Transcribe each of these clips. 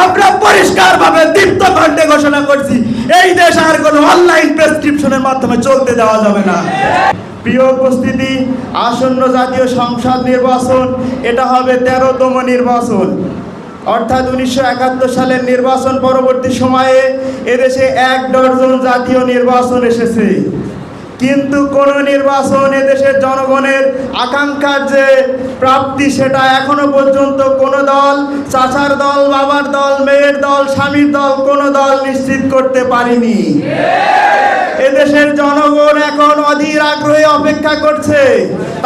আমরা পরিষ্কারভাবে দীপ্ত কণ্ঠে ঘোষণা করছি, এই দেশ আর কোনো অনলাইন প্রেসক্রিপশনের মাধ্যমে চলতে দেওয়া যাবে না। প্রিয় উপস্থিতি, আসন্ন জাতীয় সংসদ নির্বাচন এটা হবে 13তম নির্বাচন, অর্থাৎ 1971 সালের নির্বাচন পরবর্তী সময়ে এদেশে 1 ডজন জাতীয় নির্বাচন এসেছে, কিন্তু কোন নির্বাচন এদেশের জনগণের আকাঙ্ক্ষার যে প্রাপ্তি সেটা এখনো পর্যন্ত কোন দল, চাচার দল, বাবার দল, মেয়ের দল, স্বামীর দল, কোন দল নিশ্চিত করতে পারেনি। এদেশের জনগণ এখন অধীর আগ্রহে অপেক্ষা করছে,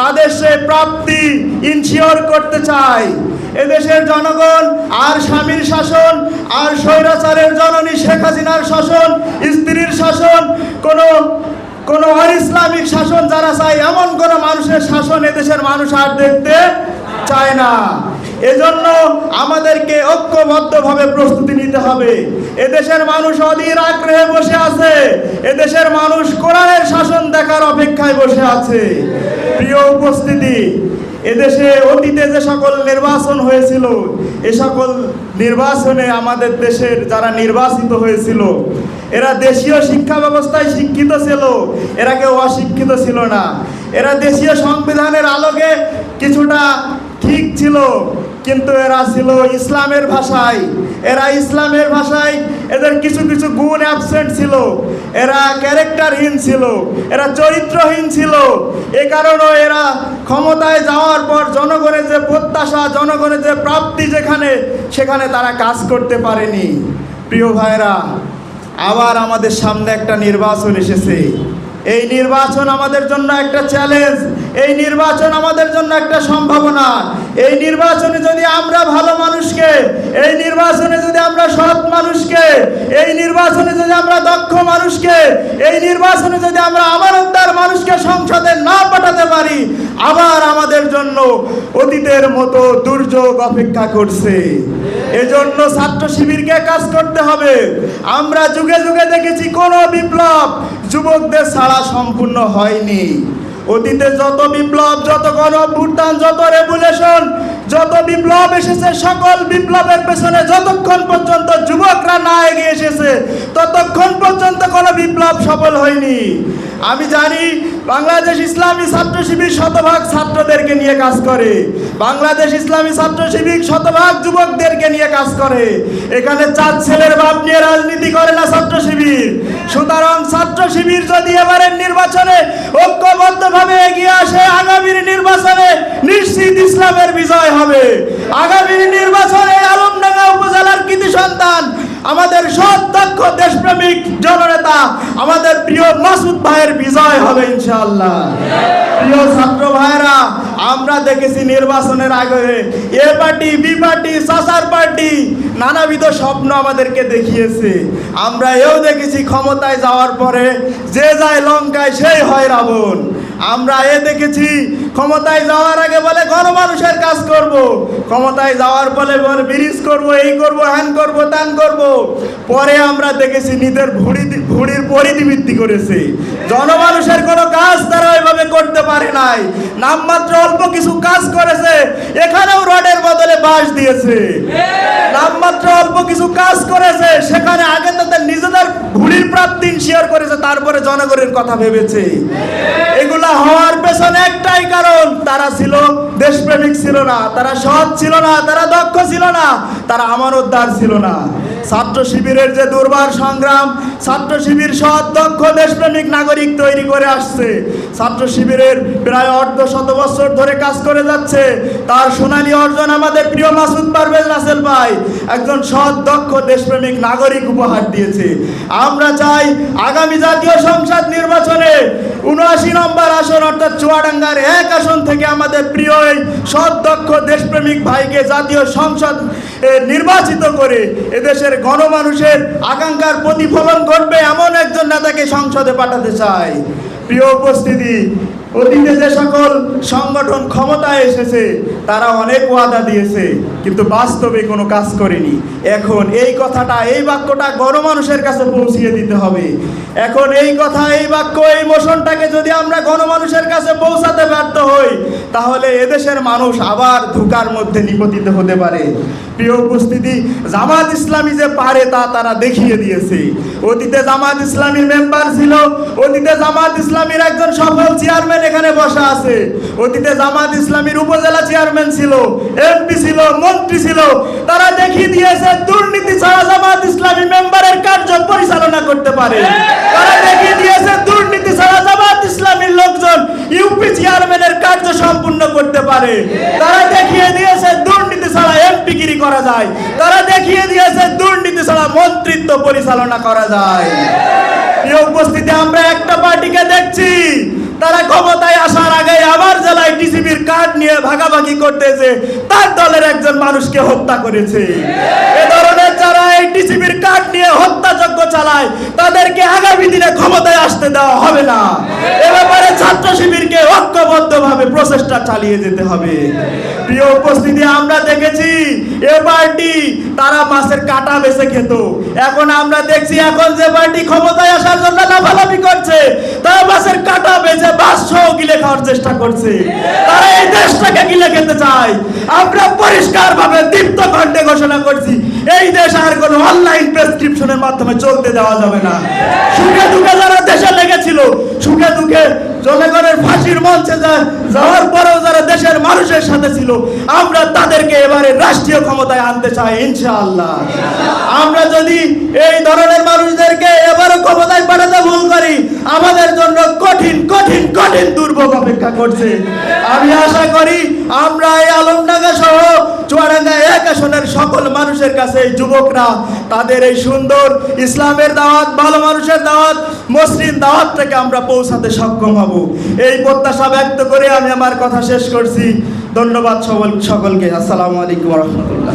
তাদের সে প্রাপ্তি ইনশিওর করতে চায়। এদেশের জনগণ আর স্বামীর শাসন, আর স্বৈরাচারের জননী শেখ হাসিনার শাসন, স্ত্রীর শাসন, কোন অ-ইসলামিক শাসন যারা চায় এমন কোন মানুষের শাসন এদেশের মানুষ আর দেখতে চায় না। এজন্য আমাদেরকে ঐক্যবদ্ধভাবে প্রস্তুতি নিতে হবে। এদেশের মানুষ অধীর আগ্রহে বসে আছে, এদেশের মানুষ কোরআনের শাসন দেখার অপেক্ষায় বসে আছে। প্রিয় উপস্থিতি, এদেশে অতীতে যে সকল নির্বাচন হয়েছিল, এ সকল নির্বাচনে আমাদের দেশের যারা নির্বাচিত হয়েছিল এরা দেশীয় শিক্ষা ব্যবস্থায় শিক্ষিত ছিল, এরা কেউ অশিক্ষিত ছিল না। এরা দেশীয় সংবিধানের আলোকে কিছুটা ঠিক ছিল, কিন্তু এরা ছিল ইসলামের ভাষায়, এদের কিছু কিছু গুণ অ্যাবসেন্ট ছিল, এরা ক্যারেক্টারহীন ছিল, এরা চরিত্রহীন ছিল। এ কারণে এরা ক্ষমতায় যাওয়ার পর জনগণের যে প্রত্যাশা, জনগণের যে প্রাপ্তি সেখানে তারা কাজ করতে পারেনি। প্রিয় ভাইরা, আবার আমাদের সামনে একটা নির্বাচন এসেছে। এই নির্বাচন আমাদের জন্য একটা চ্যালেঞ্জ, এই নির্বাচন আমাদের জন্য একটা সম্ভাবনা। এই নির্বাচনে যদি আমরা ভালো মানুষকে, এই নির্বাচনে যদি আমরা সৎ মানুষকে, এই নির্বাচনে যদি আমরা দক্ষ মানুষকে, এই নির্বাচনে যদি আমরা আমানতদার মানুষকে সংসদে না পাঠাতে পারি, আবার আমাদের জন্য অতীতের মতো দুর্যোগ অপেক্ষা করছে। এজন্য ছাত্র শিবিরকে কাজ করতে হবে। আমরা যুগে যুগে দেখেছি কোন বিপ্লব যুবকদের ছাড়া সম্পূর্ণ হয়নি। অতীতে যত বিপ্লব, যত গণঅভ্যুত্থান, যত রেভলিউশন, যত বিপ্লব এসেছে, সকল বিপ্লবের পেছনে যতক্ষণ পর্যন্ত যুবকরা না এগিয়ে এসেছে ততক্ষণ পর্যন্ত কোনো বিপ্লব সফল হয়নি। আমি জানি বাংলাদেশ ইসলামী ছাত্র শিবির শতভাগ ছাত্রদেরকে নিয়ে কাজ করে, বাংলাদেশ ইসলামী ছাত্র শিবির শতভাগ যুবকদেরকে নিয়ে কাজ করে। এখানে 4 ছেলের বাপ নিয়ে রাজনীতি করে না ছাত্র শিবির। সুতরাং ছাত্র শিবির যদি এবারের নির্বাচনে ঐক্যবদ্ধভাবে এগিয়ে আসে, আগামীর নির্বাচনে নিশ্চিত ইসলামের বিজয় হবে। আগামীর নির্বাচনে আলমডাঙ্গা উপজেলার কৃতি সন্তান, আমাদের সৎ দক্ষ দেশপ্রেমিক জননেতা আমাদের প্রিয় মাসুদ ভাইয়ের বিজয় হবে ইনশাআল্লাহ। প্রিয় ছাত্র ভাইরা, আমরা দেখেছি নির্বাচনের আগে এ পার্টি, বি পার্টি, চাচার পার্টি নানাবিধ স্বপ্ন আমাদেরকে দেখিয়েছে। আমরা এও দেখেছি ক্ষমতায় যাওয়ার পরে যে যায় লঙ্কায় সেই হয় রাবণ। আমরা দেখেছি ক্ষমতায় যাওয়ার আগে বলে গণমানুষের কাজ করব, ক্ষমতায় যাওয়ার পরে বলে ব্রিজ করব, এই করব, হ্যান করব, ত্যান করব। পরে আমরা দেখেছি নিজের ভুড়ির পরিধি বৃদ্ধি করেছে। জনমানুষের কোনো কাজ তারা ওইভাবে করতে পারে নাই, নামমাত্র অল্প কিছু কাজ করেছে। এখানেও রডের বদলে বাঁশ দিয়েছে, নামমাত্র অল্প কিছু কাজ করেছে। সেখানে আগে তাদের নিজেদের ভুড়ির প্রাপ্তি শেয়ার করেছে, তারপরে জনগণের কথা ভেবেছে। এগুলা হওয়ার পেছনে একটাই কারণ, তারা ছিল দেশপ্রেমিক ছিল না, তারা সৎ ছিল না, তারা দক্ষ ছিল না, তারা আমানতদার ছিল না। ছাত্র শিবিরের যে দুর্বার সংগ্রাম, ছাত্র শিবির সৎ দক্ষ দেশপ্রেমিক নাগরিক তৈরি করে আসছে। ছাত্র শিবিরের প্রায় 1.5 বছর ধরে কাজ করে যাচ্ছে। তার সোনালী অর্জন আমাদের প্রিয় মাসুদ পারভেজ রাসেল ভাই একজন সৎ দক্ষ দেশপ্রেমিক নাগরিক উপহার দিয়েছে। আমরা চাই আগামী জাতীয় সংসদ নির্বাচনে 79 নম্বর আসন অর্থাৎ চুয়াডাঙ্গার 1 আসন থেকে আমাদের প্রিয় এই সৎ দক্ষ দেশপ্রেমিক ভাইকে জাতীয় সংসদ নির্বাচিত করে এদেশের গণমানুষের আকাঙ্ক্ষার প্রতিফলন ঘটবে এমন একজন নেতাকে সংসদে পাঠাতে চাই। প্রিয় উপস্থিতি, অতীতে যে সকল সংগঠন ক্ষমতায় এসেছে তারা অনেক ওয়াদা দিয়েছে, কিন্তু বাস্তবে কোনো কাজ করেনি। এখন এই কথাটা, এই বাক্যটা গণমানুষের কাছে পৌঁছিয়ে দিতে হবে। এখন এই কথা, এই বাক্য, এই মোশনটাকে যদি আমরা গণমানুষের কাছে পৌঁছাতে ব্যর্থ হই, তাহলে এদেশের মানুষ আবার ধোঁকার মধ্যে নিপতিত হতে পারে। প্রিয় উপস্থিতি, জামাত ইসলামী যে পারে তা তারা দেখিয়ে দিয়েছে। অতীতে জামাত ইসলামীর মেম্বার ছিল, অতীতে জামাত ইসলামীর একজন সফল চেয়ারম্যান এখানে বসা আছে, অতীতে জামাত ইসলামীর উপজেলা চেয়ারম্যান ছিল, এমপি ছিল, মন্ত্রী ছিল। তারা দেখিয়ে দিয়েছে দুর্নীতি ছাড়া জামাত ইসলামী মেম্বারের কার্য পরিচালনা করতে পারে। তারা দেখিয়ে দিয়েছে দুর্নীতি ছাড়া জামাত ইসলামীর লোকজন ইউপি চেয়ারম্যানের কার্য সম্পূর্ণ করতে পারে। তারা দেখিয়ে দিয়েছে দুর্নীতি ছাড়া এমপিগিরি করা যায়। তারা দেখিয়ে দিয়েছে দুর্নীতি ছাড়া মন্ত্রিত্ব পরিচালনা করা যায়। প্রিয় উপস্থিতি, আমরা একটা পার্টিকে দেখছি, তারা ক্ষমতায় আসার আগে আমার জেলায় টিসিবির কার্ড নিয়ে ভাগাভাগি করতেছে, তার দলের একজন মানুষকে হত্যা করেছে। এ ধরনের যারা এই টিসিবির কার্ড নিয়ে হত্যাযজ্ঞ চালায়, তাদেরকে আগামী দিনে ক্ষমতায় আসতে দেওয়া হবে না। এ ব্যাপারে ছাত্র শিবিরকে ঐক্যবদ্ধভাবে প্রচেষ্টা চালিয়ে যেতে হবে। প্রিয় উপস্থিতি, আমরা দেখেছি এ পার্টি তারা মাছের কাঁটা বেছে খেত। এখন আমরা দেখছি, এখন যে পার্টি ক্ষমতায় আসার জন্য লাফালাফি করছে, তারা মাছের কাঁটা বেছে বাস সহ গিলে খাওয়ার চেষ্টা করছে। তারা এই দেশটাকে গিলে খেতে চায়। আমরা পরিষ্কারভাবে দীপ্ত কণ্ঠে ঘোষণা করছি, এই দেশ আর কোনো অনলাইন প্রেসক্রিপশনের মাধ্যমে চলতে দেওয়া যাবে না। সুখে দুঃখে যারা দেশে লেগেছিল, সুখে দুঃখে জনগণের ফাঁসির মঞ্চে যাওয়ার পরেও যারা দেশের মানুষের সাথে ছিল, আমরা তাদেরকে এবারে রাষ্ট্রীয় ক্ষমতায় আনতে চাই ইনশাআল্লাহ। আমরা যদি এই ধরনের মানুষদেরকে এবারও ক্ষমতায় পাঠাতে ভুল করি, আমাদের জন্য কঠিন কঠিন কঠিন দুর্ভোগ অপেক্ষা করছে। আমি আশা করি আমরা এই আলমডাঙ্গা সহ চুয়াডাঙ্গা এক আসনের সকল মানুষের কাছে, এই যুবকরা তাদের এই সুন্দর ইসলামের দাওয়াত, ভালো মানুষের দাওয়াত, মসৃণ দাওয়াত থেকে আমরা পৌঁছাতে সক্ষম হব, এই প্রত্যাশা ব্যক্ত করে আমি আমার কথা শেষ করছি। ধন্যবাদ সকলকে। আসসালামু আলাইকুম ওয়া রাহমাতুল্লাহ।